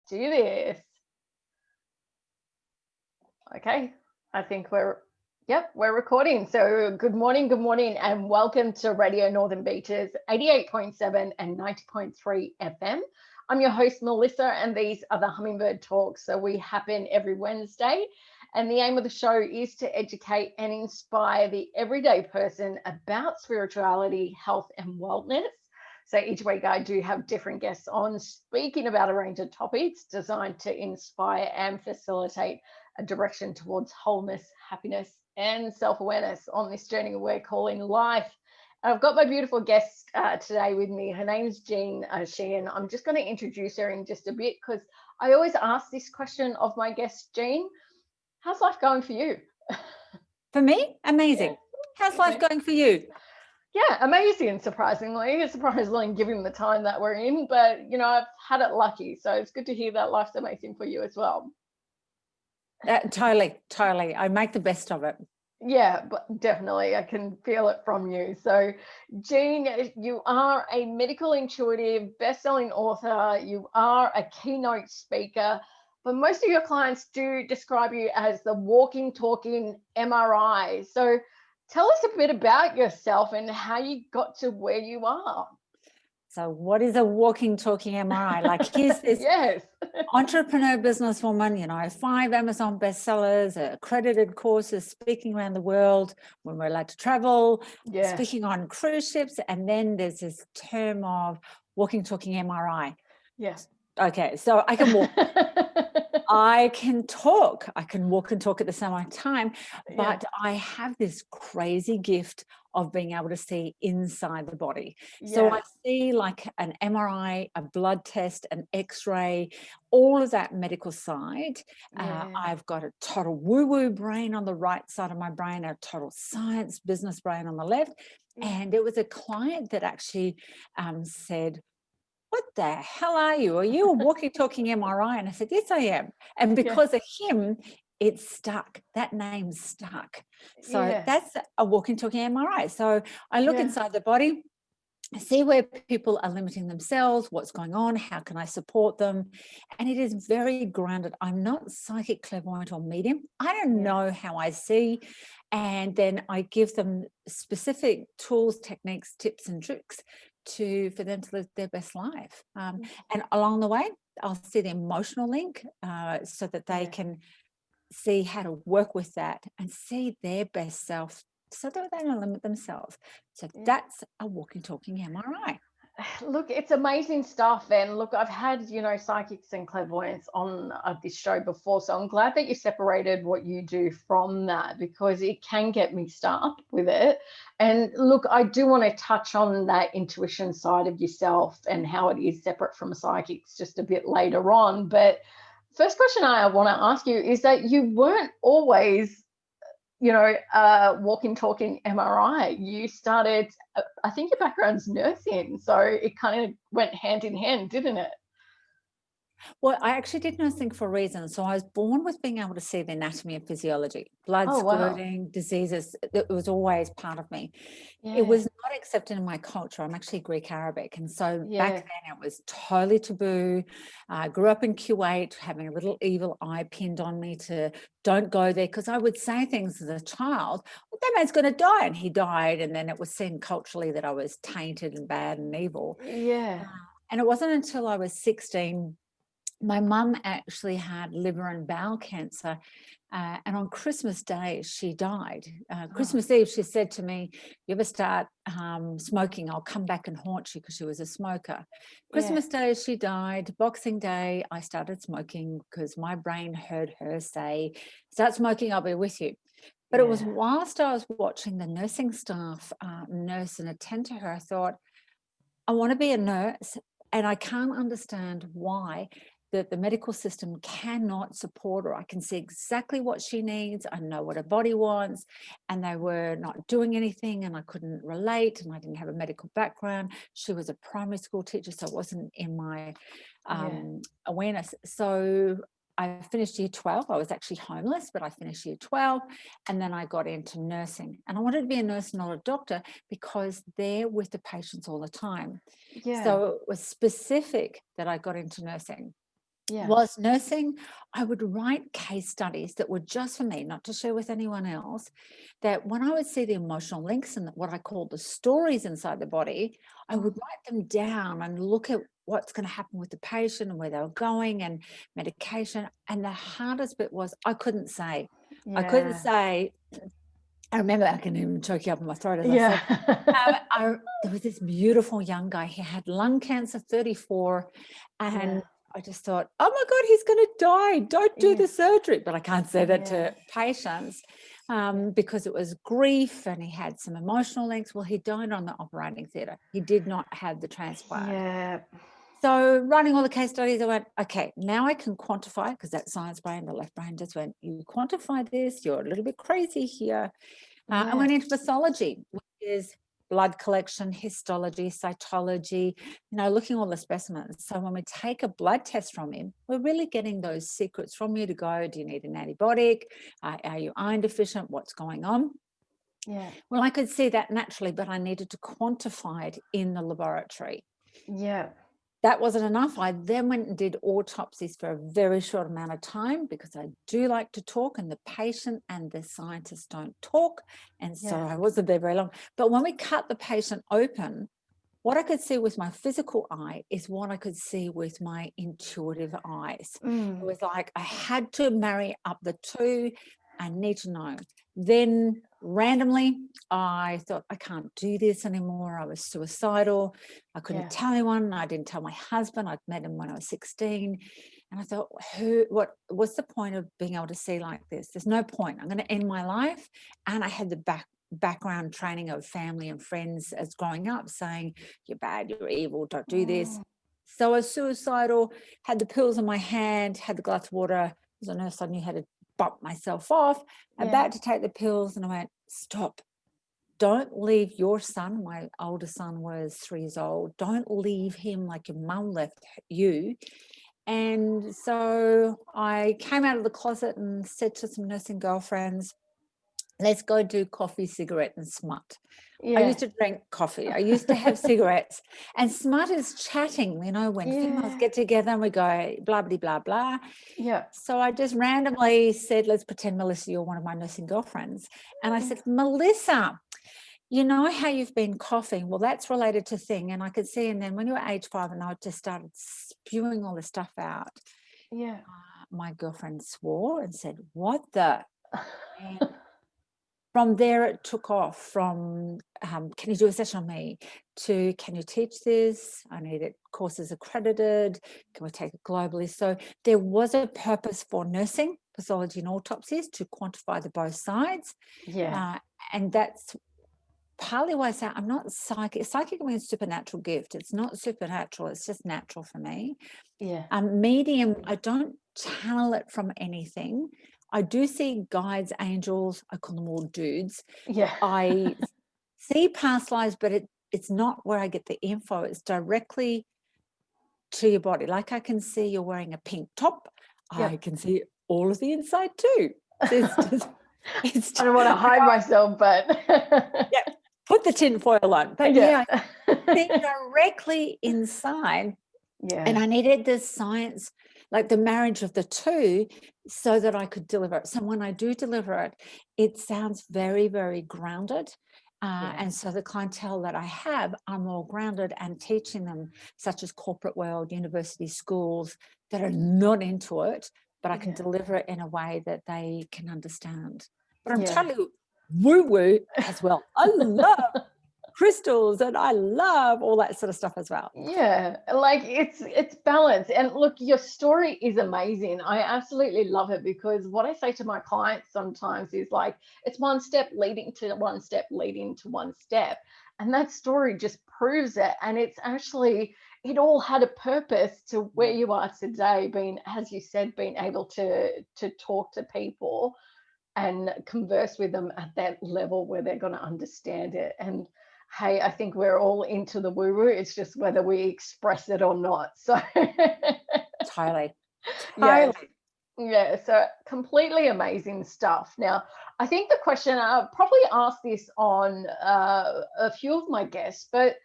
do this. Okay, I think we're recording. So good morning, and welcome to Radio Northern Beaches 88.7 and 90.3 FM. I'm your host, Melissa, and these are the Hummingbird Talks. So we happen every Wednesday, and the aim of the show is to educate and inspire the everyday person about spirituality, health, and wellness. So each week I do have different guests on speaking about a range of topics designed to inspire and facilitate a direction towards wholeness, happiness, and self-awareness on this journey we're calling life. And I've got my beautiful guest today with me. Her name's Jean Sheehan. I'm just going to introduce her in just a bit because I always ask this question of my guest, Jean. How's life going for you? For me, amazing. How's life going for you? Yeah, amazing, surprisingly given the time that we're in, but I've had it lucky, so it's good to hear that life's amazing for you as well. Totally. I make the best of it. Yeah, but definitely, I can feel it from you. So, Jean, you are a medical intuitive, best-selling author. You are a keynote speaker, but most of your clients do describe you as the walking, talking MRI. So, tell us a bit about yourself and how you got to where you are. So what is a walking, talking MRI? Like, here's this Yes. entrepreneur businesswoman, 5 Amazon bestsellers, accredited courses, speaking around the world when we're allowed to travel, speaking on cruise ships. And then there's this term of walking, talking MRI. Yes. Okay, so I can walk. I can talk. I can walk and talk at the same time, but I have this crazy gift of being able to see inside the body. So I see like an MRI, a blood test, an X-ray, all of that medical side. I've got a total woo-woo brain on the right side of my brain, a total science business brain on the left. And it was a client that actually said, "What the hell are you? Are you a walking, talking MRI?" And I said, "Yes, I am." And because of him, it stuck. That name stuck. So that's a walking, talking MRI. So I look inside the body, I see where people are limiting themselves, what's going on, how can I support them? And it is very grounded. I'm not psychic, clairvoyant, or medium. I don't know how I see. And then I give them specific tools, techniques, tips, and tricks for them to live their best life. And along the way, I'll see the emotional link so that they can see how to work with that and see their best self so that they don't limit themselves. So that's a walking, talking MRI. Look, it's amazing stuff. And look, I've had, psychics and clairvoyants on this show before. So I'm glad that you separated what you do from that, because it can get mixed up with it. And look, I do want to touch on that intuition side of yourself and how it is separate from psychics just a bit later on. But first question I want to ask you is that you weren't always walking, talking MRI. You started, I think your background's nursing, so it kind of went hand in hand, didn't it? Well, I actually did nursing for a reason. So I was born with being able to see the anatomy and physiology, blood squirting, diseases. It was always part of me. It was not accepted in my culture. I'm actually Greek Arabic. And so back then it was totally taboo. I grew up in Kuwait, having a little evil eye pinned on me to don't go there, because I would say things as a child, well, that man's going to die. And he died. And then it was seen culturally that I was tainted and bad and evil. And it wasn't until I was 16, my mum actually had liver and bowel cancer, and on Christmas Day she died. Christmas Eve she said to me, "You ever start smoking, I'll come back and haunt you," because she was a smoker. Christmas Day she died. Boxing Day I started smoking because my brain heard her say, "Start smoking, I'll be with you." But it was whilst I was watching the nursing staff nurse and attend to her, I thought, I want to be a nurse, and I can't understand why that the medical system cannot support her. I can see exactly what she needs. I know what her body wants, and they were not doing anything, and I couldn't relate, and I didn't have a medical background. She was a primary school teacher, so it wasn't in my awareness. So I finished year 12. I was actually homeless, but I finished year 12, and then I got into nursing. And I wanted to be a nurse, not a doctor, because they're with the patients all the time. So it was specific that I got into nursing. was nursing. I would write case studies that were just for me, not to share with anyone else, that when I would see the emotional links and what I call the stories inside the body, I would write them down and look at what's going to happen with the patient and where they were going and medication. And the hardest bit was I couldn't say. I couldn't say. I remember I can even choke you up in my throat, as I said. There was this beautiful young guy. He had lung cancer, 34, and I just thought, oh my God, he's going to die. Don't do the surgery. But I can't say that to patients because it was grief and he had some emotional links. Well, he died on the operating theatre. He did not have the transplant. So running all the case studies, I went, okay, now I can quantify, because that science brain, the left brain just went, you quantify this, you're a little bit crazy here. I went into pathology, which is blood collection, histology, cytology, looking at all the specimens. So when we take a blood test from him, we're really getting those secrets from you to go, do you need an antibiotic? Are you iron deficient? What's going on? Well, I could see that naturally, but I needed to quantify it in the laboratory. That wasn't enough. I then went and did autopsies for a very short amount of time because I do like to talk and the patient and the scientist don't talk. And so I wasn't there very long. But when we cut the patient open, what I could see with my physical eye is what I could see with my intuitive eyes. It was like I had to marry up the two. I need to know. Then randomly, I thought, I can't do this anymore. I was suicidal. I couldn't tell anyone. I didn't tell my husband. I'd met him when I was 16. And I thought, what's the point of being able to see like this? There's no point. I'm going to end my life. And I had the background training of family and friends as growing up saying, you're bad, you're evil, don't do this. So I was suicidal, had the pills in my hand, had the glass of water. As a nurse, I knew how to bump myself off, about to take the pills, and I went, stop. Don't leave your son. My older son was 3 years old. Don't leave him like your mum left you. And so I came out of the closet and said to some nursing girlfriends, let's go do coffee, cigarette, and smut. I used to drink coffee. I used to have cigarettes. And smut is chatting, when females get together and we go blah, blah, blah, blah. So I just randomly said, let's pretend, Melissa, you're one of my nursing girlfriends. And I said, Melissa, you know how you've been coughing? Well, that's related to thing. And I could see, and then when you were age 5 and I just started spewing all this stuff out, my girlfriend swore and said, what the? And from there, it took off from, can you do a session on me, to can you teach this? I need it, courses accredited. Can we take it globally? So there was a purpose for nursing, pathology and autopsies to quantify the both sides. And that's partly why I say I'm not psychic. Psychic means supernatural gift. It's not supernatural. It's just natural for me. Medium, I don't channel it from anything. I do see guides, angels. I call them all dudes. I see past lives, but it's not where I get the info. It's directly to your body. Like I can see you're wearing a pink top. I can see all of the inside too. It's I don't want to hide myself, but put the tin foil on. But I see directly inside. And I needed the science, like the marriage of the two, so that I could deliver it. So when I do deliver it, it sounds very, very grounded. And so the clientele that I have are more grounded, and teaching them, such as corporate world, university, schools, that are not into it, but I can deliver it in a way that they can understand. But I'm totally woo-woo as well. I love crystals and I love all that sort of stuff as well. Like it's balanced. And look, your story is amazing. I absolutely love it, because what I say to my clients sometimes is like, it's one step leading to one step leading to one step, and that story just proves it. And it's actually, it all had a purpose to where you are today, being, as you said, being able to talk to people and converse with them at that level where they're going to understand it. And hey, I think we're all into the woo-woo. It's just whether we express it or not. So totally. So completely amazing stuff. Now, I think the question, I'll probably ask this on a few of my guests, but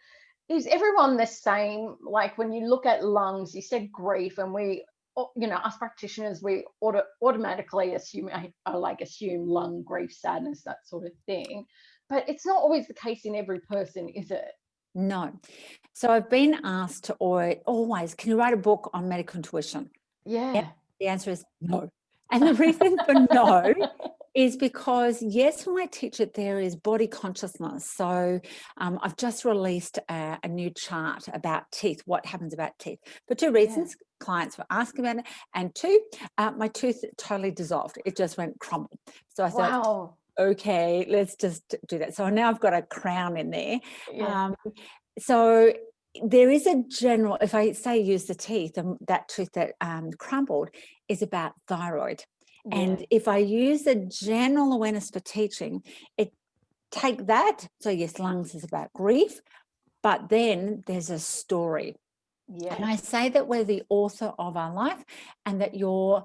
is everyone the same? Like when you look at lungs, you said grief, and we you know, us practitioners, we automatically assume lung grief, sadness, that sort of thing, but it's not always the case in every person, is it? No. So I've been asked to always, can you write a book on medical intuition? Yeah. The answer is no. And the reason for no is because, yes, when I teach it, there is body consciousness. So I've just released a new chart about teeth, what happens about teeth. For two reasons, clients were asking about it. And two, my tooth totally dissolved. It just went crumble. So I thought, okay, let's just do that. So now I've got a crown in there. So there is a general, if I say use the teeth, that tooth that crumbled is about thyroid. And if I use a general awareness for teaching, take that. So yes, lungs is about grief, but then there's a story. And I say that we're the author of our life, and that your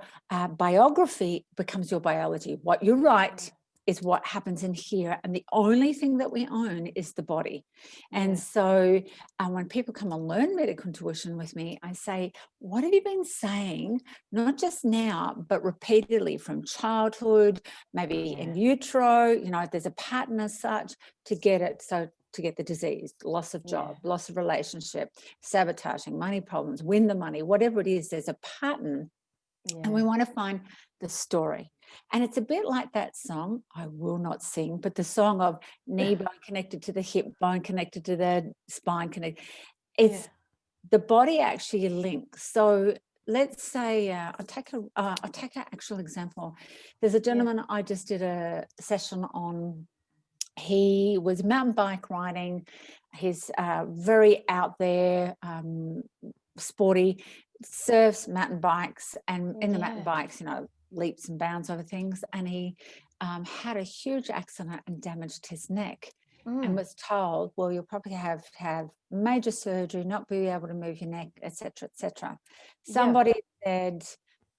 biography becomes your biology. What you write is what happens in here, and the only thing that we own is the body. And so when people come and learn medical intuition with me, I say, what have you been saying, not just now, but repeatedly from childhood, maybe in utero, you know, there's a pattern as such to get it. So to get the disease, loss of job, loss of relationship, sabotaging, money problems, win the money, whatever it is, there's a pattern. And we want to find the story. And it's a bit like that song, I will not sing, but the song of knee bone connected to the hip bone, connected to the spine, it's the body actually links. So let's say I'll take an actual example. There's a gentleman I just did a session on. He was mountain bike riding. He's very out there, sporty, surfs, mountain bikes, and in the mountain bikes, you know, leaps and bounds over things. And he had a huge accident and damaged his neck, and was told, well, you'll probably have major surgery, not be able to move your neck, etc., etc. Somebody said,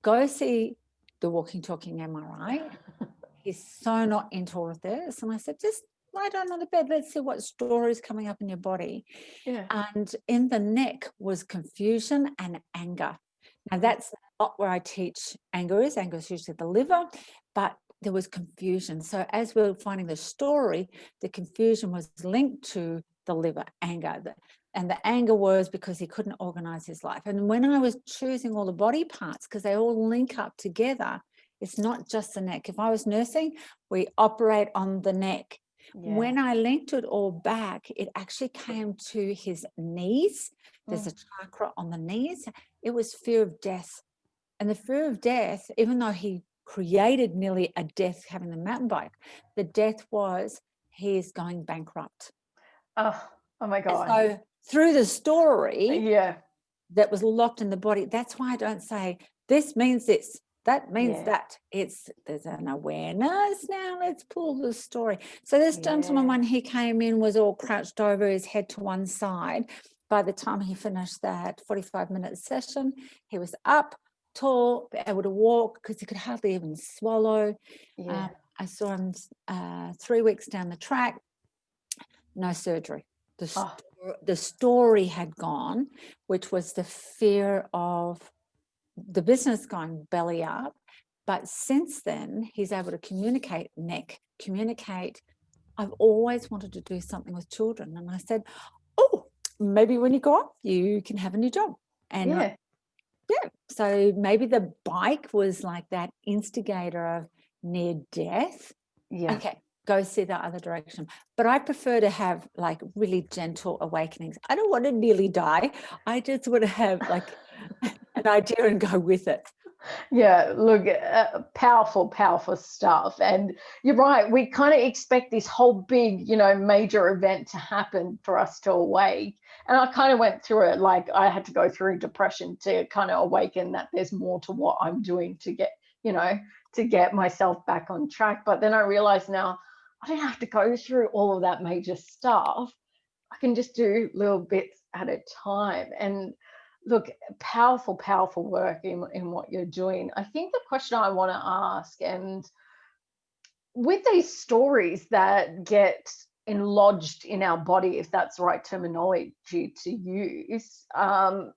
go see the walking, talking MRI. He's so not into all of this. And I said, just lie down on the bed. Let's see what story is coming up in your body. And in the neck was confusion and anger. Now, that's not where I teach anger is. Anger is usually the liver, but there was confusion. So as we were finding the story, the confusion was linked to the liver, anger. And the anger was because he couldn't organize his life. And when I was choosing all the body parts, because they all link up together, it's not just the neck. If I was nursing, we operate on the neck. When I linked it all back, it actually came to his knees. There's a chakra on the knees. It was fear of death. And the fear of death, even though he created nearly a death having the mountain bike, the death was he is going bankrupt. Oh my God. So through the story that was locked in the body, that's why I don't say, this means this. That means that there's an awareness now. Let's pull the story. So this gentleman, when he came in, was all crouched over, his head to one side. By the time he finished that 45-minute session, he was up, tall, able to walk because he could hardly even swallow. I saw him 3 weeks down the track, no surgery. The story had gone, which was the fear of the business going belly up. But since then, he's able to communicate, I've always wanted to do something with children. And I said, oh, maybe when you go up, you can have a new job. And so maybe the bike was like that instigator of near death. Okay, go see the other direction. But I prefer to have like really gentle awakenings. I don't want to nearly die. I just want to have like an idea and go with it. Look, powerful stuff. And you're right, we kind of expect this whole big, you know, major event to happen for us to awake. And I kind of went through it, like I had to go through depression to kind of awaken that there's more to what I'm doing to get, you know, to get myself back on track. But then I realized now I don't have to go through all of that major stuff. I can just do little bits at a time. And look, powerful work in what you're doing. I think the question I want to ask, and with these stories that get lodged in our body, if that's the right terminology to use, how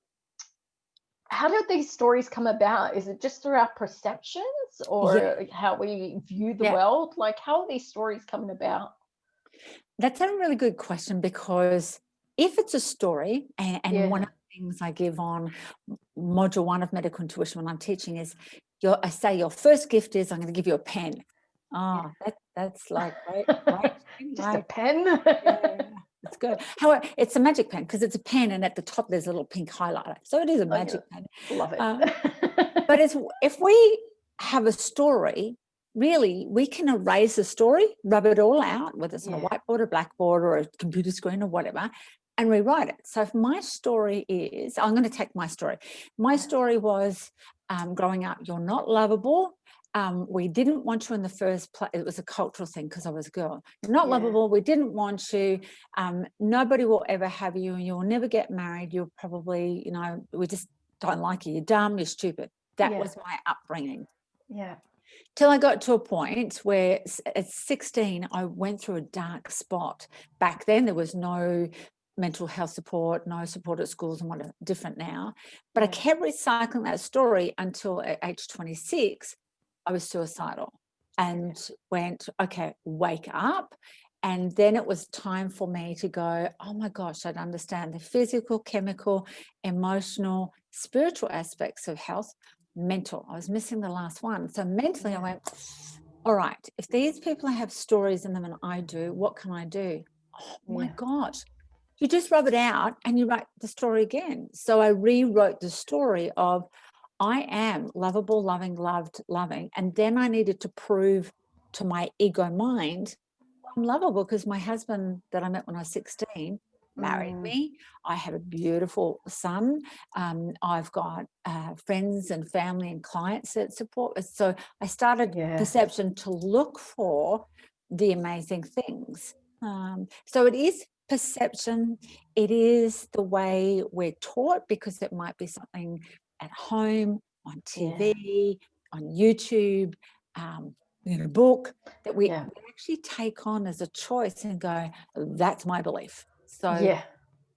How did these stories come about? Is it just through our perceptions or how we view the world? Like, how are these stories coming about? That's a really good question, because if it's a story, and one of the things I give on module 1 of medical intuition when I'm teaching is, I say your first gift is I'm going to give you a pen. Oh, that's like right. Just a pen. It's good. However, it's a magic pen because it's a pen, and at the top there's a little pink highlighter. So it is a magic pen. Love it. But if we have a story, really, we can erase the story, rub it all out, whether it's on a whiteboard or blackboard or a computer screen or whatever, and rewrite it. So if my story is, I'm going to take my story. My story was growing up, you're not lovable. We didn't want you in the first place. It was a cultural thing because I was a girl. You're not lovable. We didn't want you. Nobody will ever have you, and you'll never get married. You're probably, we just don't like you. You're dumb. You're stupid. That was my upbringing. Yeah. Till I got to a point where at 16, I went through a dark spot. Back then, there was no mental health support, no support at schools, and what's different now. But I kept recycling that story until at age 26, I was suicidal and went, okay, wake up. And then it was time for me to go, oh my gosh, I'd understand the physical, chemical, emotional, spiritual aspects of health. Mental, I was missing the last one. So mentally I went, all right, if these people have stories in them and I do, what can I do? Oh my gosh, you just rub it out and you write the story again. So I rewrote the story of, I am lovable, loving, loved, loving. And then I needed to prove to my ego mind, I'm lovable because my husband that I met when I was 16 married me. I have a beautiful son. I've got friends and family and clients that support us. So I started perception to look for the amazing things. So it is perception. It is the way we're taught, because it might be something at home, on TV, on YouTube, in a book, that we actually take on as a choice and go, that's my belief. So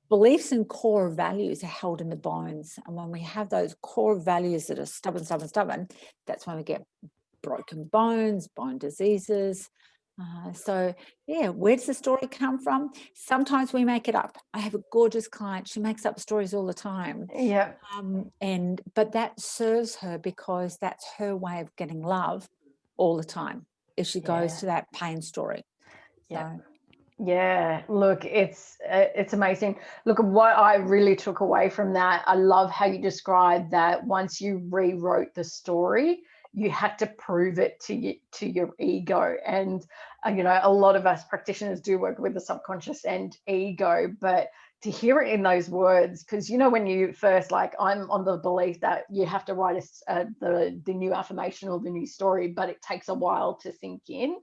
beliefs and core values are held in the bones. And when we have those core values that are stubborn, that's when we get broken bones, bone diseases. So where does the story come from? Sometimes we make it up. I have a gorgeous client. She makes up stories all the time. Yeah. But that serves her because that's her way of getting love all the time, if she goes to that pain story. Yeah, look, it's amazing. Look, what I really took away from that, I love how you described that once you rewrote the story, you had to prove it to your ego. And a lot of us practitioners do work with the subconscious and ego, but to hear it in those words, because when you first, like, I'm on the belief that you have to write the new affirmation or the new story, but it takes a while to sink in.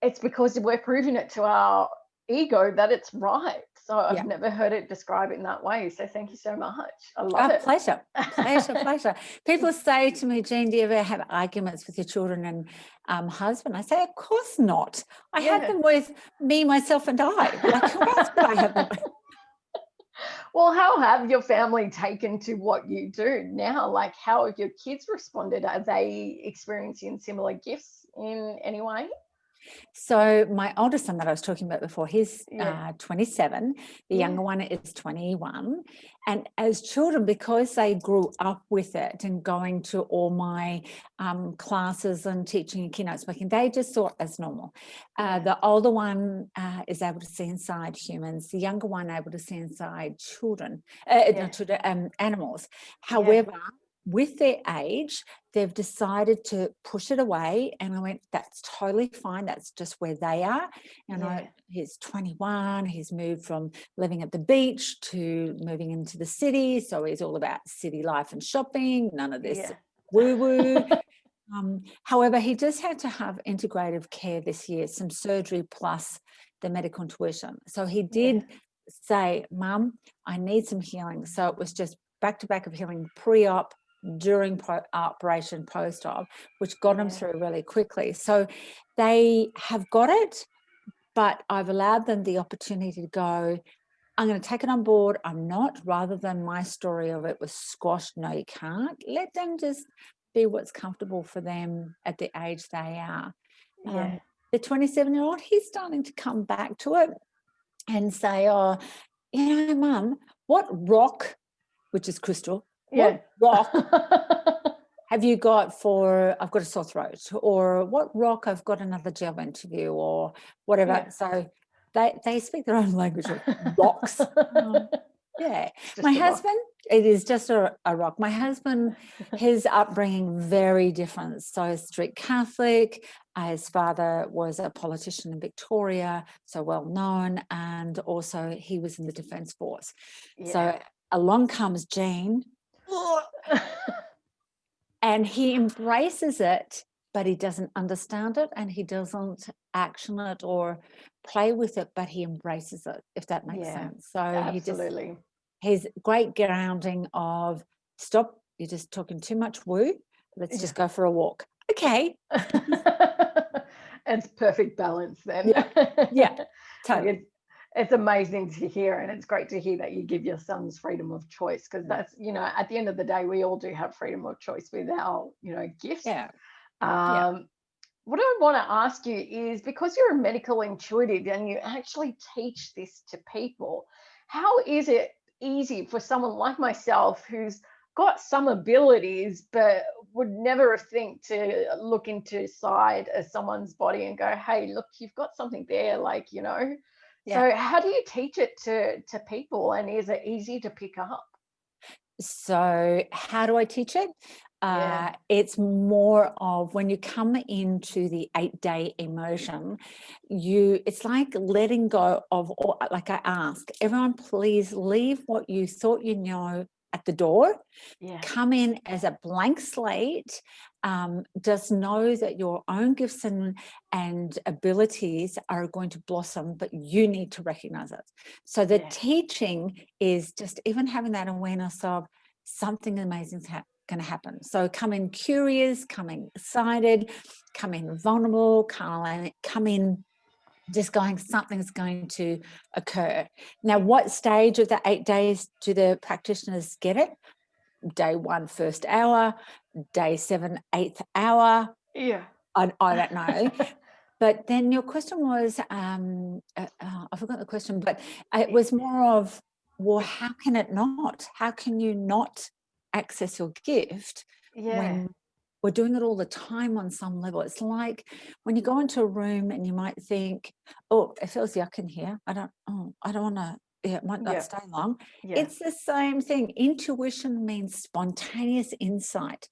It's because we're proving it to our ego that it's right. So I've never heard it described in that way. So thank you so much. I love it. Pleasure. People say to me, Jean, do you ever have arguments with your children and husband? I say, of course not. I have them with me, myself, and I. Like, who else would I have them with? Well, how have your family taken to what you do now? Like, how have your kids responded? Are they experiencing similar gifts in any way? So my oldest son that I was talking about before, he's 27. The younger one is 21. And as children, because they grew up with it and going to all my classes and teaching and keynote speaking, they just saw it as normal. The older one is able to see inside humans. The younger one able to see inside children, animals. However, with their age, they've decided to push it away. And I went, that's totally fine. That's just where they are. He's 21. He's moved from living at the beach to moving into the city. So he's all about city life and shopping. None of this woo-woo. However, he just had to have integrative care this year, some surgery plus the medical intuition. So he did say, Mum, I need some healing. So it was just back-to-back of healing pre-op, during operation, post-op, which got them through really quickly. So they have got it, but I've allowed them the opportunity to go, I'm going to take it on board. I'm not, rather than my story of it was squashed. No, you can't. Let them just be what's comfortable for them at the age they are. Yeah. The 27-year-old, he's starting to come back to it and say, oh, Mum, what rock, which is crystal, what rock have you got for, I've got a sore throat, or what rock, I've got another job interview, or whatever. Yeah. So they speak their own language of rocks. Yeah. My husband, it is just a rock. My husband, his upbringing, very different. So strict Catholic. His father was a politician in Victoria, so well known. And also he was in the Defence Force. Yeah. So along comes Jean. And he embraces it, but he doesn't understand it, and he doesn't action it or play with it, but he embraces it, if that makes sense. So absolutely. He's great grounding of, stop, you're just talking too much woo, let's just go for a walk. Okay. It's perfect balance then. Yeah, totally. It's amazing to hear, and it's great to hear that you give your sons freedom of choice, because that's, at the end of the day, we all do have freedom of choice with our, gifts. Yeah. What I want to ask you is, because you're a medical intuitive and you actually teach this to people, how is it easy for someone like myself who's got some abilities but would never think to look inside of someone's body and go, hey, look, you've got something there, So how do you teach it to people, and is it easy to pick up? So how do I teach it? It's more of, when you come into the 8-day immersion, it's like letting go of, like I ask everyone, please leave what you thought you know at the door. Come in as a blank slate. Just know that your own gifts and abilities are going to blossom, but you need to recognize it. So the teaching is just even having that awareness of something amazing is going to happen. So come in curious, come in excited, come in vulnerable, come in just going, something's going to occur. Now, what stage of the 8 days do the practitioners get it? Day 1, first hour, day 7, 8th hour. I don't know. But then your question was, I forgot the question, but it was more of, well, how can it not? How can you not access your gift when we're doing it all the time on some level? It's like when you go into a room and you might think, oh, it feels yuck in here. I don't want to, it might not stay long. It's the same thing. Intuition means spontaneous insight.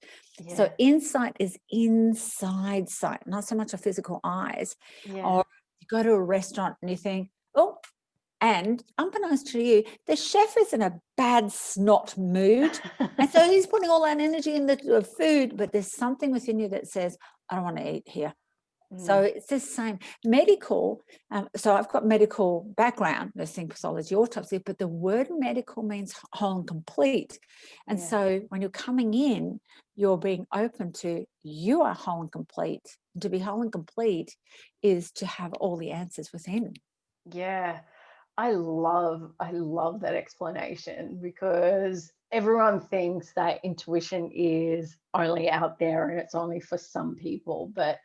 So insight is inside sight, not so much a physical eyes. Or you go to a restaurant and you think, oh, and unbeknownst to you, the chef is in a bad snot mood. And so he's putting all that energy in the food, but there's something within you that says, I don't want to eat here. So it's the same. Medical, so I've got medical background, nursing, pathology, autopsy, but the word medical means whole and complete. And so when you're coming in, you're being open to, you are whole and complete. To be whole and complete is to have all the answers within. Yeah, I love that explanation, because everyone thinks that intuition is only out there and it's only for some people, but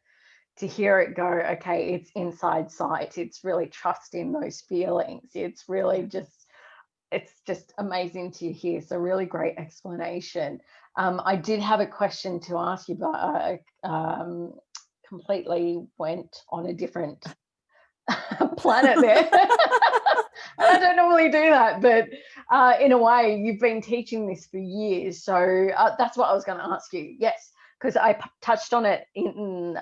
to hear it go, okay, it's inside sight, it's really trusting those feelings, it's really just amazing to hear. So really great explanation. I did have a question to ask you, but I completely went on a different planet there. And I don't normally do that, but in a way, you've been teaching this for years. So that's what I was going to ask you. Yes, because I touched on it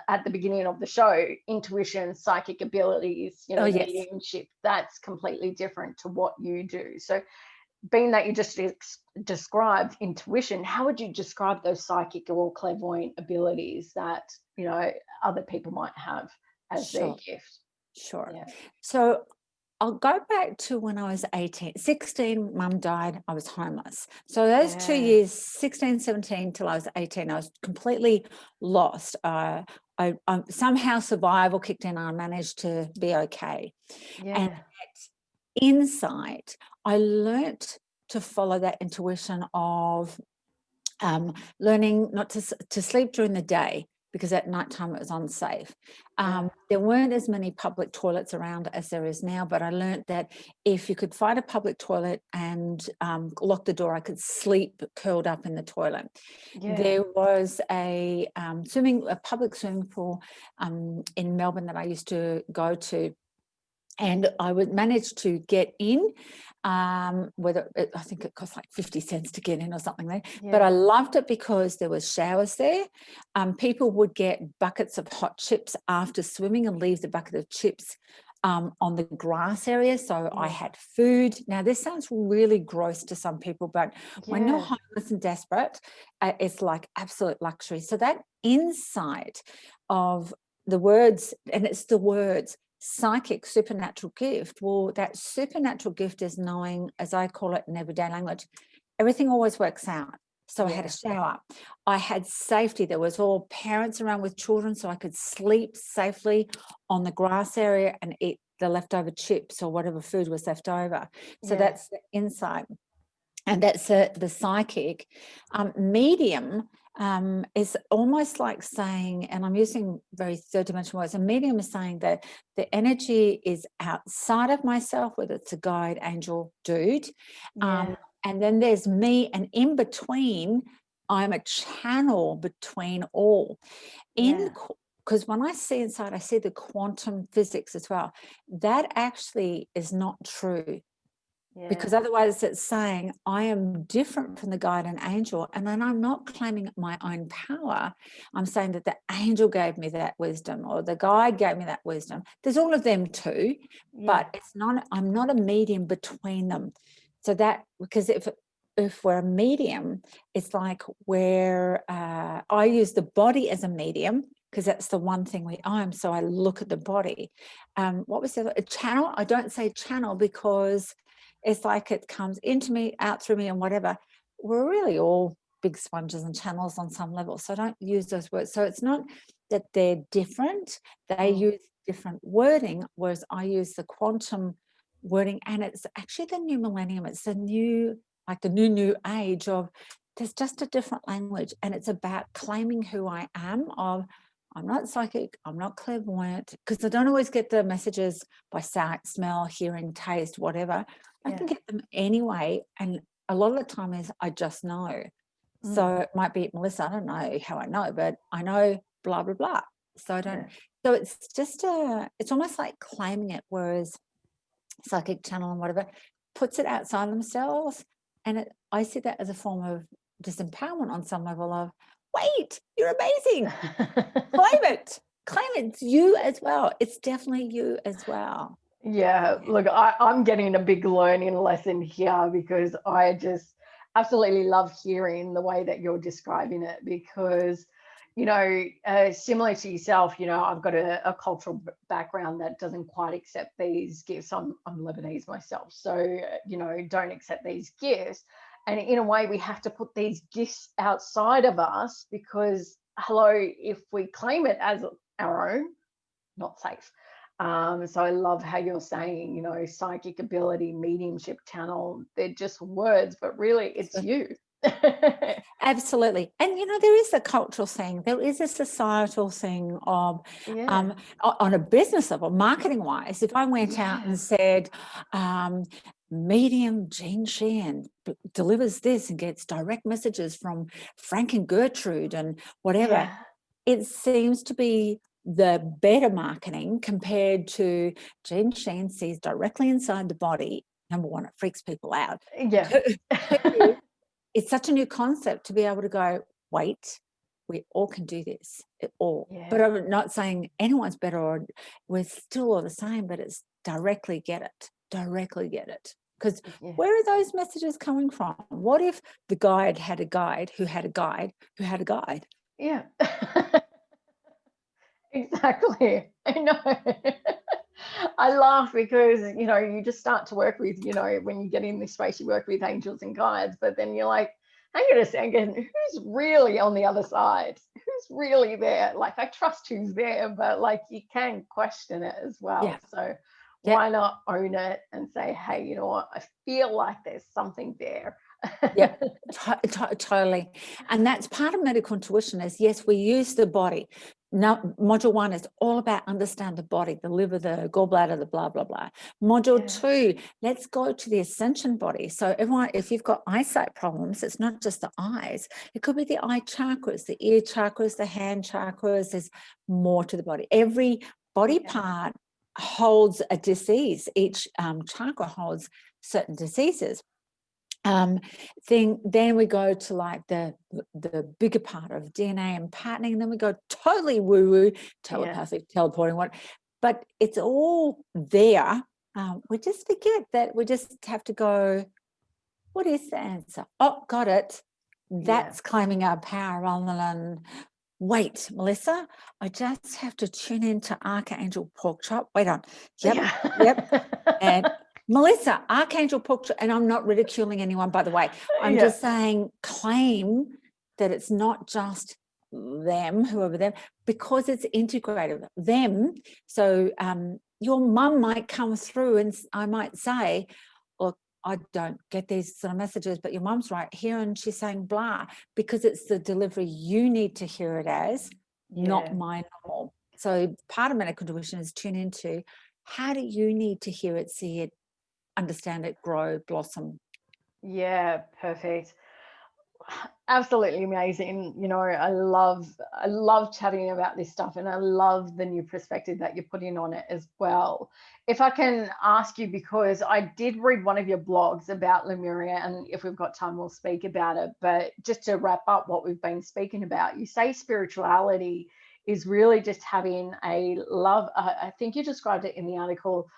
at the beginning of the show, intuition, psychic abilities, mediumship, that's completely different to what you do. So being that you just described intuition, how would you describe those psychic or clairvoyant abilities that, other people might have as their gift? Sure. Yeah. So I'll go back to when I was 16, mum died, I was homeless. So those 2 years, 16, 17 till I was 18, I was completely lost. I somehow survival kicked in and I managed to be okay. And insight, I learnt to follow that intuition of learning not to sleep during the day, because at nighttime it was unsafe. There weren't as many public toilets around as there is now, but I learned that if you could find a public toilet and lock the door, I could sleep curled up in the toilet. There was a public swimming pool in Melbourne that I used to go to, and I would manage to get in, I think it cost like 50 cents to get in or something like that. But I loved it because there was showers there. People would get buckets of hot chips after swimming and leave the bucket of chips on the grass area. So I had food. Now, this sounds really gross to some people, but when you're homeless and desperate, it's like absolute luxury. So that insight of the words, and it's the words, psychic supernatural gift. Well, that supernatural gift is knowing, as I call it in everyday language, everything always works out. So I had a shower, I had safety. There was all parents around with children, so I could sleep safely on the grass area and eat the leftover chips or whatever food was left over. So that's the insight. And that's the psychic. Medium is almost like saying, and I'm using very third dimensional words, a medium is saying that the energy is outside of myself, whether it's a guide, angel, dude. And then there's me, and in between, I'm a channel between all. Because when I see inside, I see the quantum physics as well. That actually is not true. Because otherwise it's saying I am different from the guide and angel, and then I'm not claiming my own power. I'm saying that the angel gave me that wisdom, or the guide gave me that wisdom. There's all of them too, but it's not, I'm not a medium between them. So that, because if we're a medium, it's like where I use the body as a medium, because that's the one thing we own. So I look at the body. What was the other? A channel? I don't say channel because it's like it comes into me, out through me, and whatever. We're really all big sponges and channels on some level. So I don't use those words. So it's not that they're different. They use different wording, whereas I use the quantum wording. And it's actually the new millennium. It's the new, like the new age of, there's just a different language. And it's about claiming who I am, of I'm not psychic, I'm not clairvoyant, because I don't always get the messages by sight, smell, hearing, taste, whatever. I can get them anyway. And a lot of the time is I just know. So it might be, Melissa, I don't know how I know, but I know blah, blah, blah. So I don't, so it's just it's almost like claiming it, whereas psychic channel and whatever puts it outside themselves. And I see that as a form of disempowerment on some level of, wait, you're amazing. Claim it. It's you as well. It's definitely you as well. Look, I'm getting a big learning lesson here, because I just absolutely love hearing the way that you're describing it, because, you know, similar to yourself, you know, I've got a cultural background that doesn't quite accept these gifts. I'm Lebanese myself, so, you know, don't accept these gifts. And in a way, we have to put these gifts outside of us, because, hello, if we claim it as our own, not safe. So I love how you're saying, you know, psychic ability, mediumship, channel, they're just words, but really it's you. Absolutely. And, you know, there is a cultural thing, there is a societal thing of, on a business level, marketing wise, if I went out and said, medium Jean Sheehan delivers this and gets direct messages from Frank and Gertrude and whatever, it seems to be the better marketing compared to Jean Sheehan sees directly inside the body. Number one, it freaks people out. It's such a new concept to be able to go, wait, we all can do this. But I'm not saying anyone's better, or we're still all the same, but it's directly get it. Because where are those messages coming from? What if the guide had a guide who had a guide who had a guide? Yeah. Exactly. I know. I laugh because, you know, you just start to work with, you know, when you get in this space, you work with angels and guides, but then you're like, hang on a second, who's really on the other side? Who's really there? Like, I trust who's there, but like, you can question it as well. So Why not own it and say, hey, you know what, I feel like there's something there. Yeah, totally. And that's part of medical intuition is, yes, we use the body. Now, module 1 is all about understand the body, the liver, the gallbladder, the blah, blah, blah. Module 2, let's go to the ascension body. So everyone, if you've got eyesight problems, it's not just the eyes. It could be the eye chakras, the ear chakras, the hand chakras. There's more to the body. Every body part holds a disease. Each chakra holds certain diseases. Then we go to like the bigger part of DNA and patterning, and then we go totally woo-woo, telepathic, teleporting, but it's all there. We just forget that. We just have to go, what is the answer? Oh, got it. That's claiming our power rather than, wait, Melissa, I just have to tune into Archangel Pork Chop. Wait on. Yep. And Melissa, Archangel Pork Chop, and I'm not ridiculing anyone, by the way. I'm just saying claim that it's not just them, whoever them, because it's integrated. Them. So your mum might come through and I might say, look, I don't get these sort of messages, but your mum's right here and she's saying blah, because it's the delivery you need to hear it as, not my normal. So part of medical intuition is tune into how do you need to hear it, see it, understand it, grow, blossom. Yeah, perfect. Absolutely amazing. You know, I love chatting about this stuff, and I love the new perspective that you're putting on it as well. If I can ask you, because I did read one of your blogs about Lemuria, and if we've got time, we'll speak about it. But just to wrap up what we've been speaking about, you say spirituality is really just having a love. I think you described it in the article.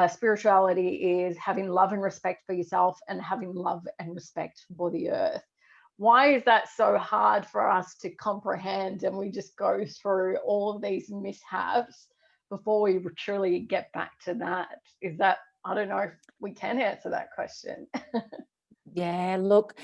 Spirituality is having love and respect for yourself and having love and respect for the earth. Why is that so hard for us to comprehend, and we just go through all of these mishaps before we truly get back to that? Is that, I don't know if we can answer that question. Yeah, look,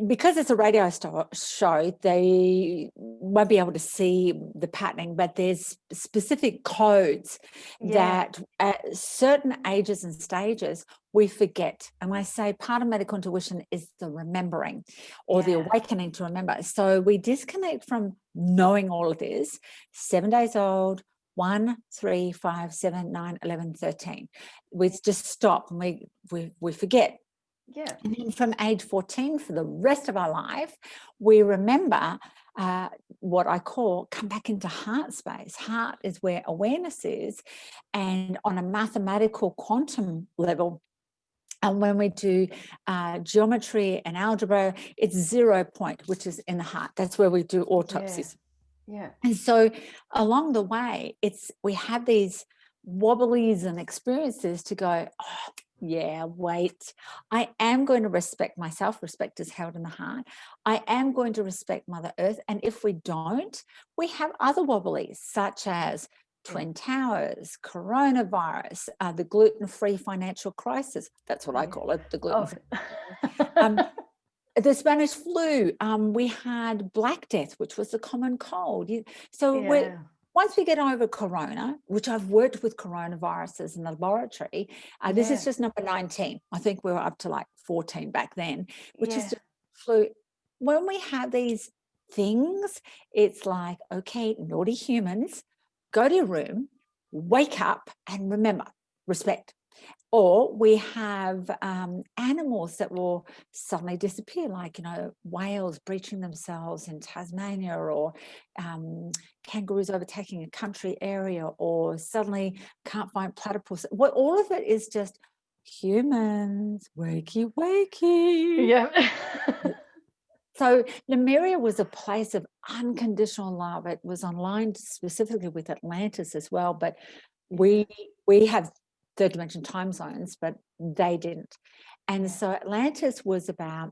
because it's a radio show, they won't be able to see the patterning, but there's specific codes that at certain ages and stages we forget. And I say part of medical intuition is the remembering or the awakening to remember. So we disconnect from knowing all of this. 7 days old, 1, 3, 5, 7, 9, 11, 13. We just stop and we forget. Yeah. And then from age 14 for the rest of our life, we remember what I call come back into heart space. Heart is where awareness is. And on a mathematical quantum level, and when we do geometry and algebra, it's 0 point, which is in the heart. That's where we do autopsies. Yeah. And so along the way, we have these wobblies and experiences to go, oh, yeah, wait, I am going to respect myself. Respect is held in the heart. I am going to respect Mother Earth. And if we don't, we have other wobblies, such as Twin Towers, coronavirus, the gluten-free financial crisis. That's what I call it, the gluten-free. The Spanish flu, we had Black Death, which was the common cold. So once we get over corona, which I've worked with coronaviruses in the laboratory, this is just number 19. I think we were up to like 14 back then, which is just flu. When we have these things, it's like, okay, naughty humans, go to your room, wake up and remember, respect. Or we have animals that will suddenly disappear, like, whales breaching themselves in Tasmania, or kangaroos overtaking a country area, or suddenly can't find platypus. Well, all of it is just humans, wakey, wakey. Yeah. So Lemuria was a place of unconditional love. It was aligned specifically with Atlantis as well, but we have third dimension time zones, but they didn't. And so Atlantis was about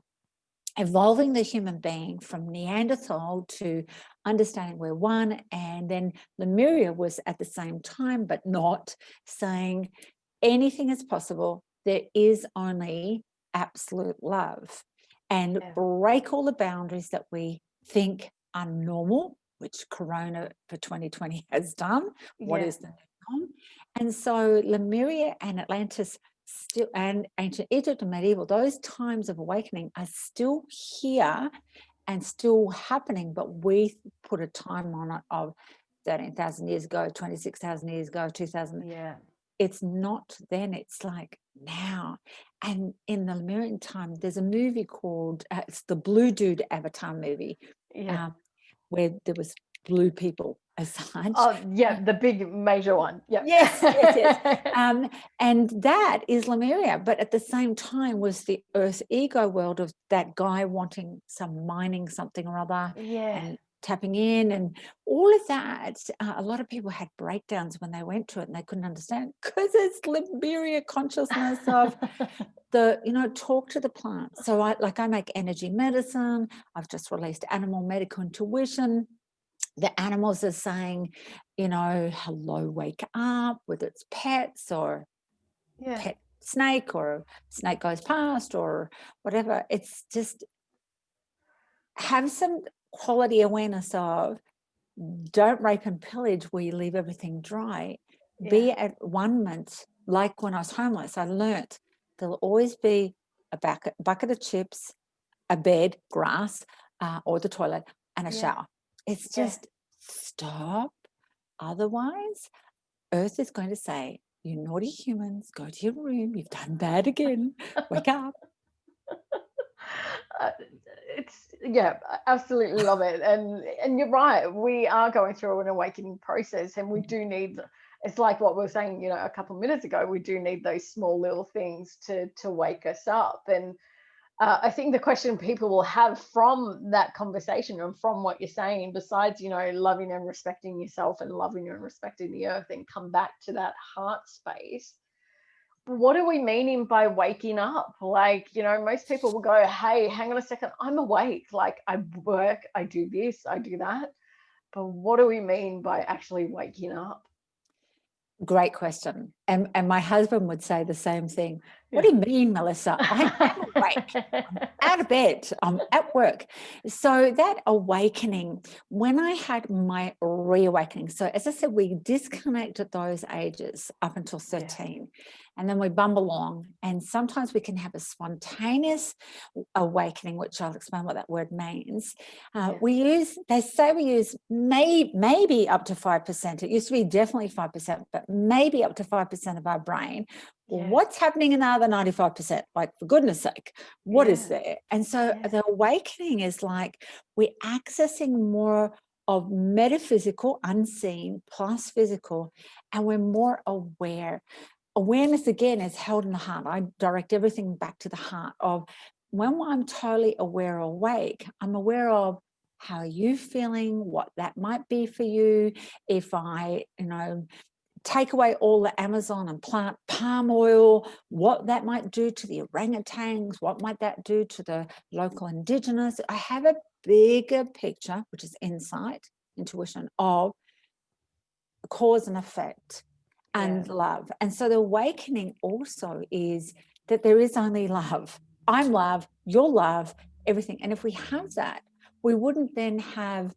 evolving the human being from Neanderthal to understanding we're one. And then Lemuria was at the same time, but not, saying anything is possible. There is only absolute love, and break all the boundaries that we think are normal, which Corona for 2020 has done. What is the on. And so Lemuria and Atlantis still, and ancient Egypt and medieval, those times of awakening are still here and still happening, but we put a time on it of 13,000 years ago, 26,000 years ago, 2,000. Yeah. It's not then, it's like now. And in the Lemurian time, there's a movie called, it's the Blue Dude Avatar movie, where there was blue people as such. Oh, yeah, the big major one. Yep. Yes. And that is Lemuria, but at the same time was the Earth ego world of that guy wanting some mining something or other, and tapping in and all of that. A lot of people had breakdowns when they went to it and they couldn't understand, because it's Lemuria consciousness of the, talk to the plants. So I make energy medicine. I've just released animal medical intuition. The animals are saying, hello, wake up, whether it's pets or pet snake, or snake goes past, or whatever. It's just have some quality awareness of, don't rape and pillage where you leave everything dry. Be at one moment. Like when I was homeless, I learnt there'll always be a bucket of chips, a bed, grass, or the toilet, and a shower. It's just stop. Otherwise, Earth is going to say, you naughty humans, go to your room. You've done bad again. Wake up. Absolutely love it. And you're right. We are going through an awakening process, and we do need, it's like what we were saying, a couple of minutes ago, we do need those small little things to wake us up. And I think the question people will have from that conversation and from what you're saying, besides, loving and respecting yourself and loving and respecting the earth, and come back to that heart space. What are we meaning by waking up? Like, most people will go, hey, hang on a second, I'm awake. Like, I work, I do this, I do that. But what do we mean by actually waking up? Great question. And my husband would say the same thing. What do you mean, Melissa? I'm awake. I'm out of bed. I'm at work. So that awakening, when I had my reawakening, so as I said, we disconnect at those ages up until 13. And then we bumble along. And sometimes we can have a spontaneous awakening, which I'll explain what that word means. They say we use maybe up to 5%. It used to be definitely 5%, but maybe up to 5% of our brain. What's happening in the other 95%? Like, for goodness sake, what is there? And so the awakening is like we're accessing more of metaphysical, unseen, plus physical, and we're more aware. Awareness, again, is held in the heart. I direct everything back to the heart of, when I'm totally aware, awake, I'm aware of how are you feeling, what that might be for you. If I, take away all the Amazon and plant palm oil, what that might do to the orangutans, what might that do to the local indigenous. I have a bigger picture, which is insight, intuition, of cause and effect and love. And so the awakening also is that there is only love. I'm love, you're love, everything. And if we have that, we wouldn't then have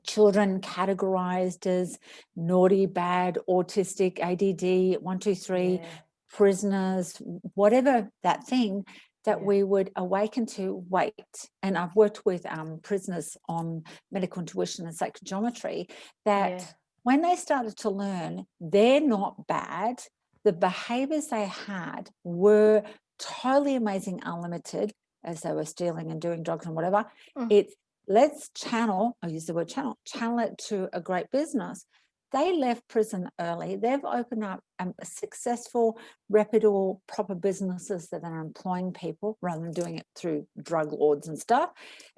children categorized as naughty, bad, autistic, ADD, 1, 2, 3, prisoners, whatever that thing, that we would awaken to wait. And I've worked with prisoners on medical intuition and sacred geometry, that when they started to learn they're not bad, the behaviors they had were totally amazing, unlimited, as they were stealing and doing drugs and whatever. It's, let's channel, I use the word channel it to a great business. They left prison early. They've opened up successful, reputable, proper businesses that are employing people rather than doing it through drug lords and stuff.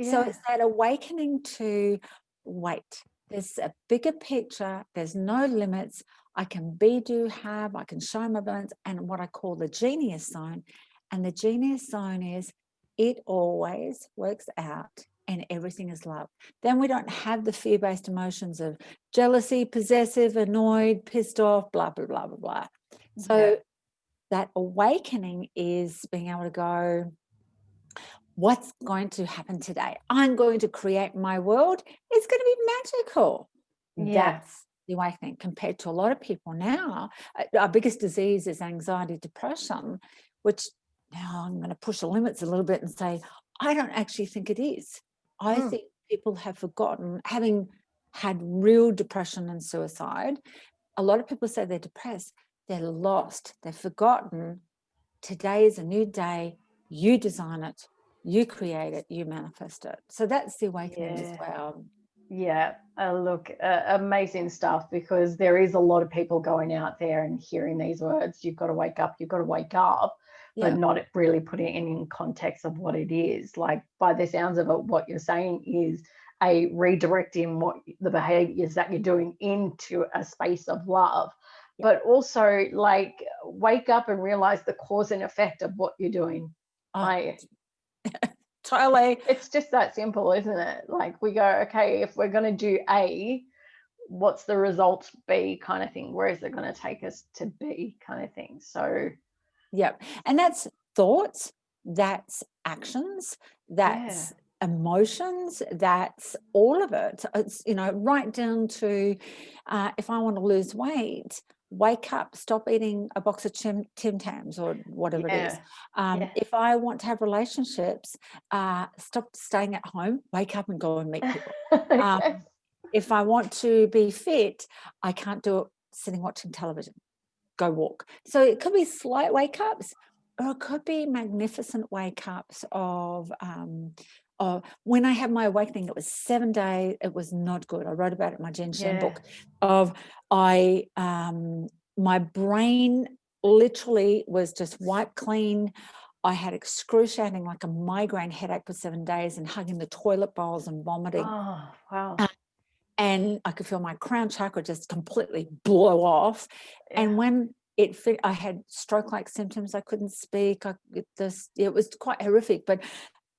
So it's that awakening to wait. There's a bigger picture. There's no limits. I can be, do, have. I can show my balance, and what I call the genius zone. And the genius zone is, it always works out and everything is love. Then we don't have the fear-based emotions of jealousy, possessive, annoyed, pissed off, blah, blah, blah, blah, blah. So that awakening is being able to go, what's going to happen today? I'm going to create my world. It's going to be magical. That's the awakening, compared to a lot of people now. Our biggest disease is anxiety, depression, which now I'm going to push the limits a little bit and say, I don't actually think it is. I think people have forgotten, having had real depression and suicide. A lot of people say they're depressed. They're lost. They've forgotten. Today is a new day. You design it. You create it. You manifest it. So that's the awakening as well. Yeah, look, amazing stuff, because there is a lot of people going out there and hearing these words, you've got to wake up, you've got to wake up, but not really putting it in context of what it is. Like, by the sounds of it, what you're saying is a redirecting what the behaviors that you're doing into a space of love, but also like wake up and realize the cause and effect of what you're doing. Totally. It's just that simple, isn't it? Like, we go, okay, if we're going to do A, what's the result B kind of thing? Where is it going to take us to B kind of thing? So, and that's thoughts, that's actions, that's emotions, that's all of it. It's, you know, right down to if I want to lose weight, wake up, stop eating a box of Tim Tams or whatever it is. If I want to have relationships, stop staying at home, wake up and go and meet people. If I want to be fit, I can't do it sitting watching television. Go walk. So it could be slight wake ups, or it could be magnificent wake ups of when I had my awakening. It was 7 days. It was not good. I wrote about it in my Jean Sheehan book. My brain literally was just wiped clean. I had excruciating, like a migraine headache for 7 days, and hugging the toilet bowls and vomiting. Oh, wow. And I could feel my crown chakra just completely blow off. And when it fit, I had stroke-like symptoms. I couldn't speak. It was quite horrific. But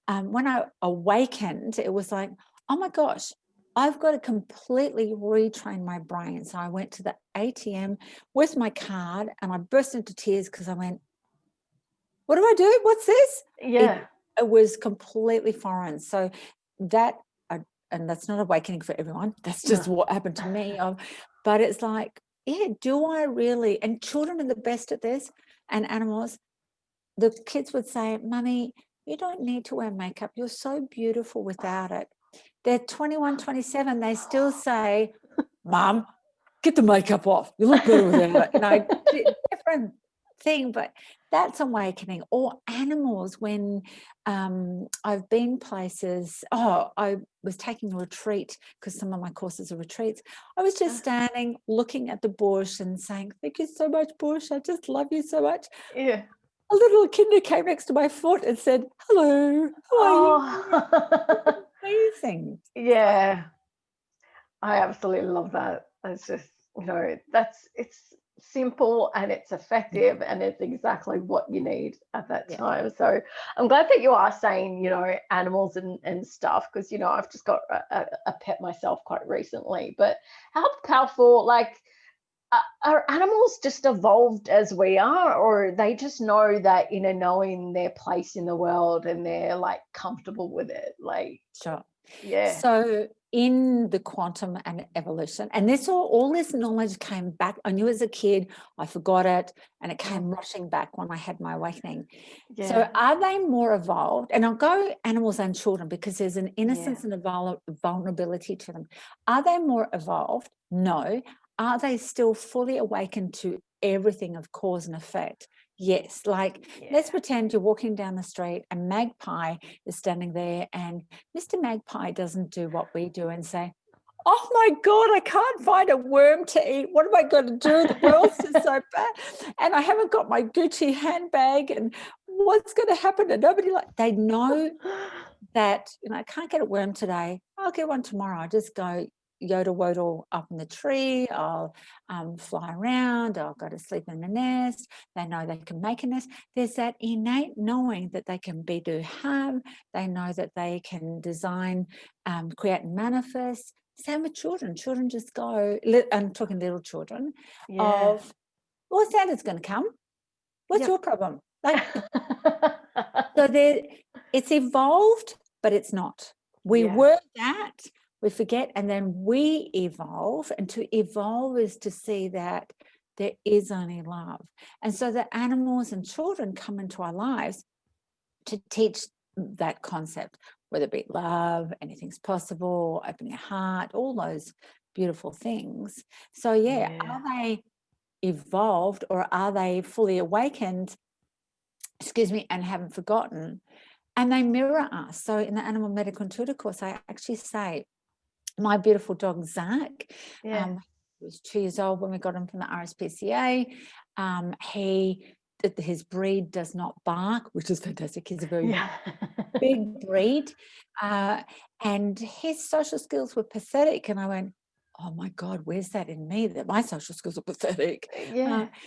when I awakened, it was like, oh my gosh, I've got to completely retrain my brain. So I went to the ATM with my card and I burst into tears because I went, what do I do? What's this? It was completely foreign. So that, and that's not awakening for everyone. That's just what happened to me. But it's like, do I really? And children are the best at this, and animals. The kids would say, Mummy, you don't need to wear makeup. You're so beautiful without it. They're 21, 27. They still say, Mum, get the makeup off. You look better without it. You know, different thing, but that's awakening. Or animals, when I've been places, I was taking a retreat, because some of my courses are retreats. I was just standing looking at the bush and saying, thank you so much, bush. I just love you so much. Yeah. A little kinder came next to my foot and said, hello, how are you? Amazing. Yeah. I absolutely love that. It's just, you know, it's simple and it's effective and it's exactly what you need at that time. So I'm glad that you are saying, you know, animals and stuff, because, you know, I've just got a pet myself quite recently. But how powerful, like, are animals just evolved as we are, or they just know that, you know, knowing their place in the world and they're like comfortable with it? Like, sure. So in the quantum and evolution, and this all this knowledge came back. I knew as a kid, I forgot it, and it came rushing back when I had my awakening. So are they more evolved? And I'll go animals and children, because there's an innocence and a vulnerability to them. Are they more evolved? No. Are they still fully awakened to everything of cause and effect? Yes. Like, let's pretend you're walking down the street and Magpie is standing there, and Mr. Magpie doesn't do what we do and say, oh my God, I can't find a worm to eat. What am I going to do? The world's just so bad. And I haven't got my Gucci handbag, and what's going to happen? And they know that, you know, I can't get a worm today. I'll get one tomorrow. I just go yodel wodel up in the tree. I'll fly around. I'll go to sleep in the nest. They know they can make a nest. There's that innate knowing that they can be, do, have. They know that they can design, create and manifest. Same with children. Children just go, I'm talking little children, of, well, Santa's going to come. What's your problem? Like, so it's evolved, but it's not. We were that. We forget, and then we evolve. And to evolve is to see that there is only love. And so the animals and children come into our lives to teach that concept, whether it be love, anything's possible, opening a heart, all those beautiful things. So are they evolved, or are they fully awakened, and haven't forgotten? And they mirror us. So in the Animal Medical Intuitive course, I actually say, my beautiful dog, Zach, he was 2 years old when we got him from the RSPCA. His breed does not bark, which is fantastic. He's a very big breed. And his social skills were pathetic. And I went, oh my God, where's that in me, that my social skills are pathetic?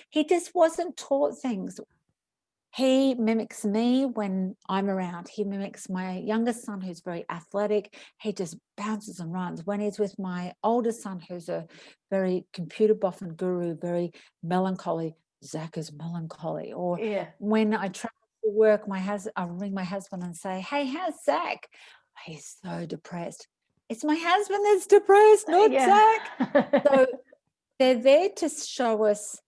He just wasn't taught things. He mimics me when I'm around. He mimics my youngest son, who's very athletic. He just bounces and runs. When he's with my oldest son, who's a very computer buff and guru, very melancholy, Zach is melancholy. Or when I travel for work, I ring my husband and say, hey, how's Zach? He's so depressed. It's my husband that's depressed, not Zach. So they're there to show us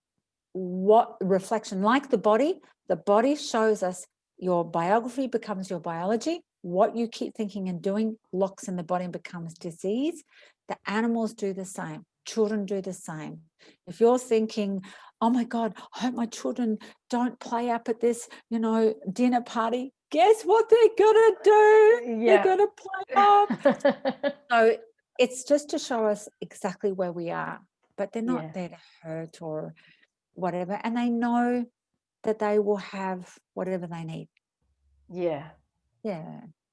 what reflection, like the body shows us, your biography becomes your biology. What you keep thinking and doing locks in the body and becomes disease. The animals do the same. Children do the same. If you're thinking, oh my God, I hope my children don't play up at this, dinner party, guess what they're gonna do? They're gonna play up. So it's just to show us exactly where we are, but they're not there to hurt or whatever, and they know that they will have whatever they need.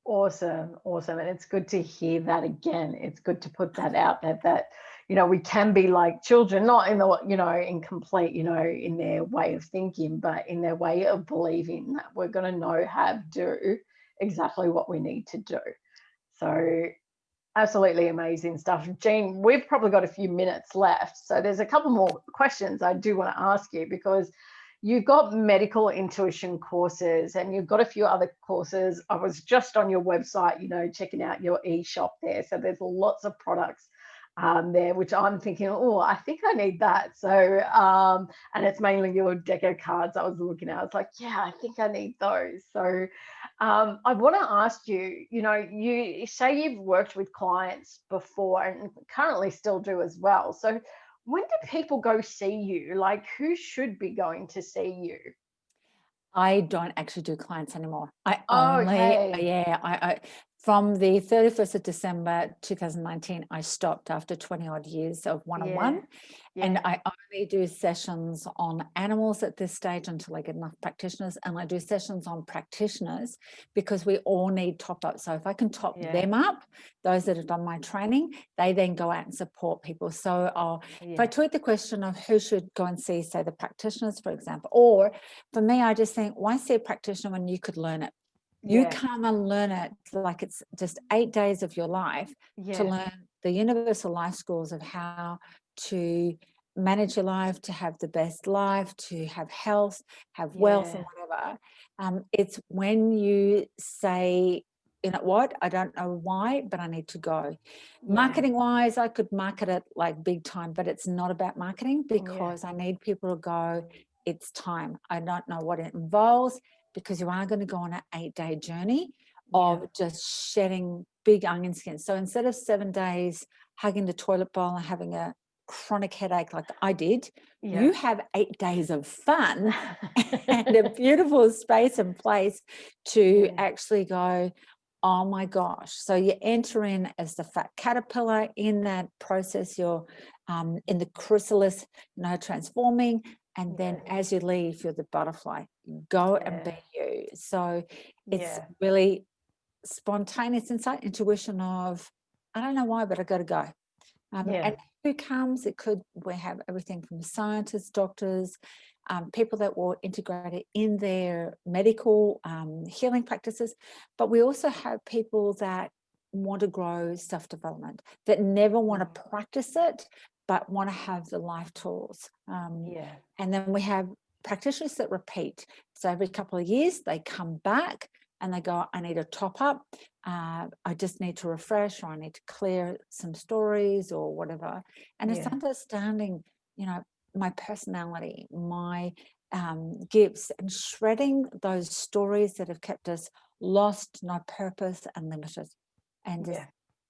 Awesome. And it's good to hear that again. It's good to put that out there, that we can be like children, not in the incomplete, in their way of thinking, but in their way of believing that we're going to know how to do exactly what we need to do. So absolutely amazing stuff. Jean, we've probably got a few minutes left. So there's a couple more questions I do want to ask you, because you've got medical intuition courses and you've got a few other courses. I was just on your website, checking out your e-shop there. So there's lots of products there, which I'm thinking, oh, I think I need that. So, and it's mainly your deco cards I was looking at. I was like, yeah, I think I need those. So I want to ask you, you say you've worked with clients before and currently still do as well. So when do people go see you? Like, who should be going to see you? I don't actually do clients anymore. I from the 31st of December 2019, I stopped after 20 odd years of one-on-one. And I only do sessions on animals at this stage until I get enough practitioners. And I do sessions on practitioners because we all need top up. So if I can top them up, those that have done my training, they then go out and support people. So if I took the question of who should go and see, say, the practitioners, for example, or for me, I just think, why see a practitioner when you could learn it? You come and learn it like it's just 8 days of your life to learn the universal life schools of how to manage your life, to have the best life, to have health, have wealth and whatever. It's when you say, what, I don't know why, but I need to go. Marketing wise, I could market it like big time, but it's not about marketing because I need people to go, it's time. I don't know what it involves, because you are going to go on an 8-day journey of just shedding big onion skin. So instead of 7 days hugging the toilet bowl and having a chronic headache like I did, you have 8 days of fun and a beautiful space and place to actually go, oh my gosh. So you enter in as the fat caterpillar. In that process, you're in the chrysalis, transforming. And then as you leave, you're the butterfly. Go and be you. So it's really spontaneous insight, intuition of, I don't know why, but I got to go. And who comes? We have everything from scientists, doctors, people that will integrate it in their medical healing practices. But we also have people that want to grow self-development, that never want to practice it, but want to have the life tools. And then we have practitioners that repeat. So every couple of years, they come back and they go, I need a top up. I just need to refresh, or I need to clear some stories or whatever. And it's understanding, my personality, my gifts, and shredding those stories that have kept us lost, no purpose, and limited. And just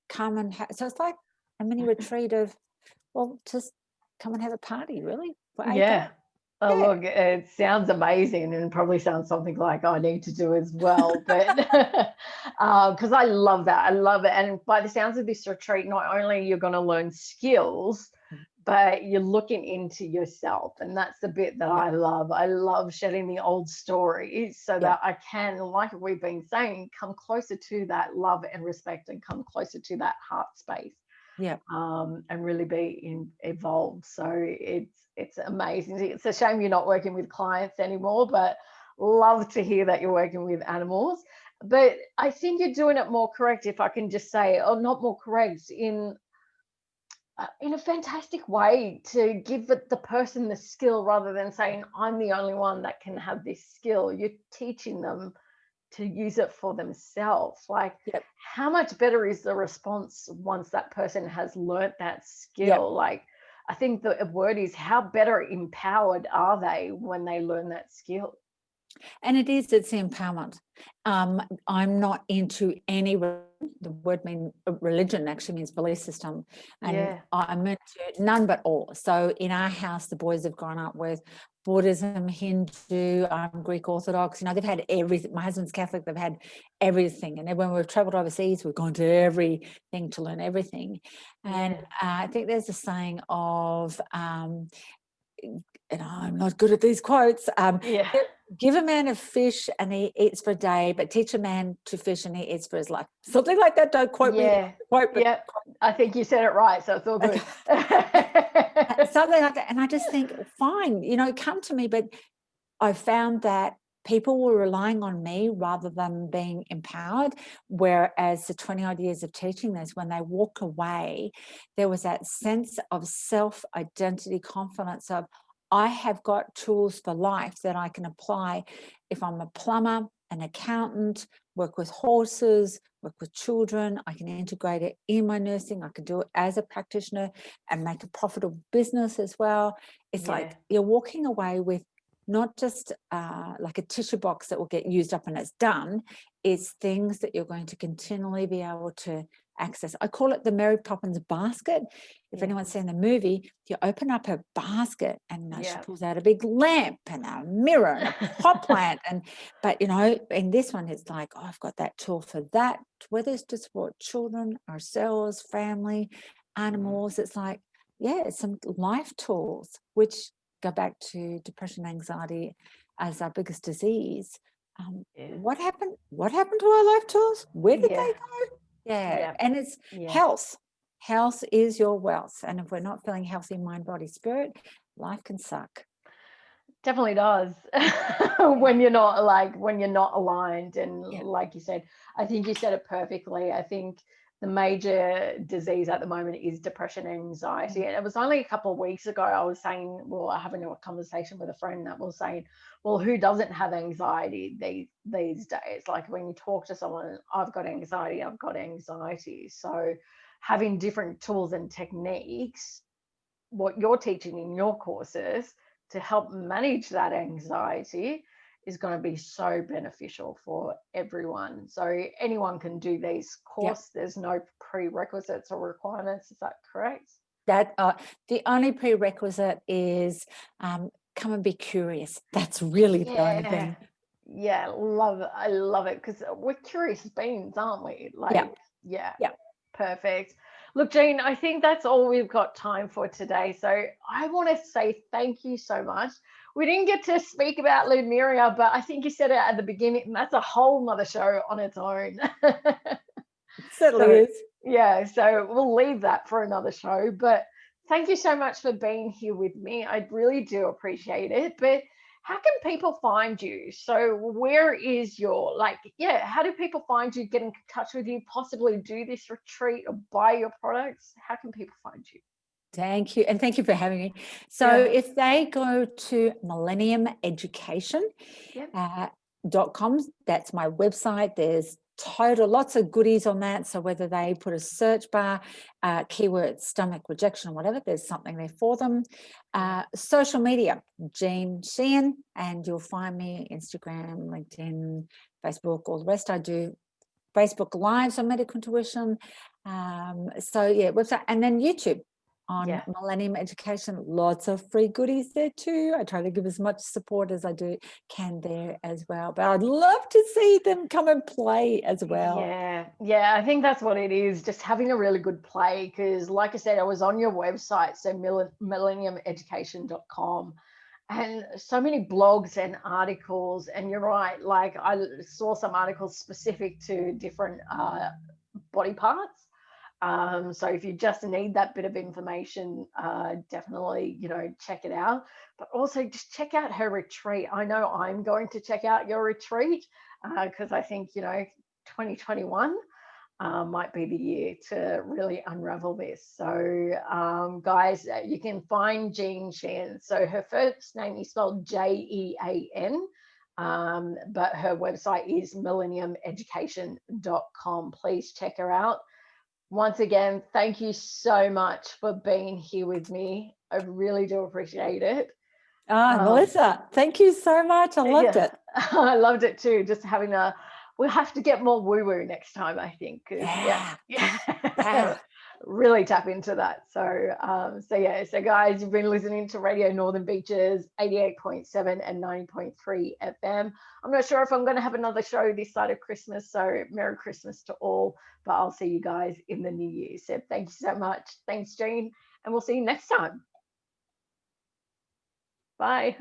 come and so it's like a mini retreat of, well, just come and have a party, really. For 8 days. Oh, look, it sounds amazing, and probably sounds something like I need to do as well. But because I love that. I love it. And by the sounds of this retreat, not only you're going to learn skills, but you're looking into yourself. And that's the bit that I love. I love shedding the old stories so that I can, like we've been saying, come closer to that love and respect, and come closer to that heart space. And really be evolved. So it's amazing. It's a shame you're not working with clients anymore, but love to hear that you're working with animals. But I think you're doing it more correct, if I can just say, or not more correct, in a fantastic way, to give the person the skill, rather than saying I'm the only one that can have this skill. You're teaching them to use it for themselves. Like, how much better is the response once that person has learnt that skill? Like, I think the word is, how better empowered are they when they learn that skill? And it's the empowerment. I'm not into any, the word religion actually means belief system, and I'm into none but all. So in our house, the boys have grown up with Buddhism, Hindu, I'm Greek Orthodox. They've had everything. My husband's Catholic. They've had everything. And then when we've traveled overseas, we've gone to everything to learn everything. And I think there's a saying of, and I'm not good at these quotes. Give a man a fish and he eats for a day, but teach a man to fish and he eats for his life. Something like that. Don't quote me. I think you said it right, so it's all good. Something like that. And I just think, fine, come to me. But I found that people were relying on me rather than being empowered. Whereas the 20 odd years of teaching this, when they walk away, there was that sense of self-identity, confidence of, I have got tools for life that I can apply if I'm a plumber, an accountant, work with horses, work with children. I can integrate it in my nursing. I can do it as a practitioner and make a profitable business as well. It's like you're walking away with not just like a tissue box that will get used up and it's done. It's things that you're going to continually be able to access. I call it the Mary Poppins basket. If anyone's seen the movie, you open up her basket and she pulls out a big lamp and a mirror and a pot plant. But in this one, it's like, I've got that tool for that, whether it's to support children, ourselves, family, animals. It's like, some life tools, which go back to depression, anxiety as our biggest disease. What happened to our life tools? Where did they go? And it's health. Health is your wealth. And if we're not feeling healthy, mind, body, spirit, life can suck. Definitely does. when you're not aligned. And like you said, I think you said it perfectly. I think the major disease at the moment is depression and anxiety. And it was only a couple of weeks ago I was saying, having a conversation with a friend that was saying, well, who doesn't have anxiety these days? Like, when you talk to someone, I've got anxiety. So having different tools and techniques, what you're teaching in your courses to help manage that anxiety, is going to be so beneficial for everyone. So anyone can do these courses. There's no prerequisites or requirements. Is that correct? That the only prerequisite is come and be curious. That's really the only thing. Love it. I love it, because we're curious beings, aren't we? Perfect. Look, Jean, I think that's all we've got time for today. So I want to say thank you so much. We didn't get to speak about Lemuria, but I think you said it at the beginning, and that's a whole nother show on its own. Certainly is. Yeah, so we'll leave that for another show. But thank you so much for being here with me. I really do appreciate it. But how can people find you? So where is your, how do people find you, get in touch with you, possibly do this retreat or buy your products? How can people find you? Thank you. And thank you for having me. So if they go to millenniumeducation.com, that's my website. There's lots of goodies on that. So whether they put a search bar, keyword stomach rejection or whatever, there's something there for them. Social media, Jean Sheehan, and you'll find me Instagram, LinkedIn, Facebook, all the rest. I do Facebook Lives on Medical Intuition. So yeah, website, and then YouTube on Millennium Education. Lots of free goodies there too. I try to give as much support as I can there as well. But I'd love to see them come and play as well. Yeah, I think that's what it is, just having a really good play, because like I said, I was on your website, so millenniumeducation.com, and so many blogs and articles, and you're right, like I saw some articles specific to different body parts. So if you just need that bit of information, definitely, check it out. But also just check out her retreat. I know I'm going to check out your retreat because I think, 2021 might be the year to really unravel this. So guys, you can find Jean Sheehan. So her first name is spelled Jean, but her website is millenniumeducation.com. Please check her out. Once again, thank you so much for being here with me. I really do appreciate it. Melissa, thank you so much. I loved it. I loved it too. Just having we'll have to get more woo-woo next time, I think. Really tap into that. So guys, you've been listening to Radio Northern Beaches 88.7 and 90.3 FM. I'm not sure if I'm going to have another show this side of Christmas, so Merry Christmas to all, but I'll see you guys in the new year. So thank you so much. Thanks, Jean, and we'll see you next time. Bye.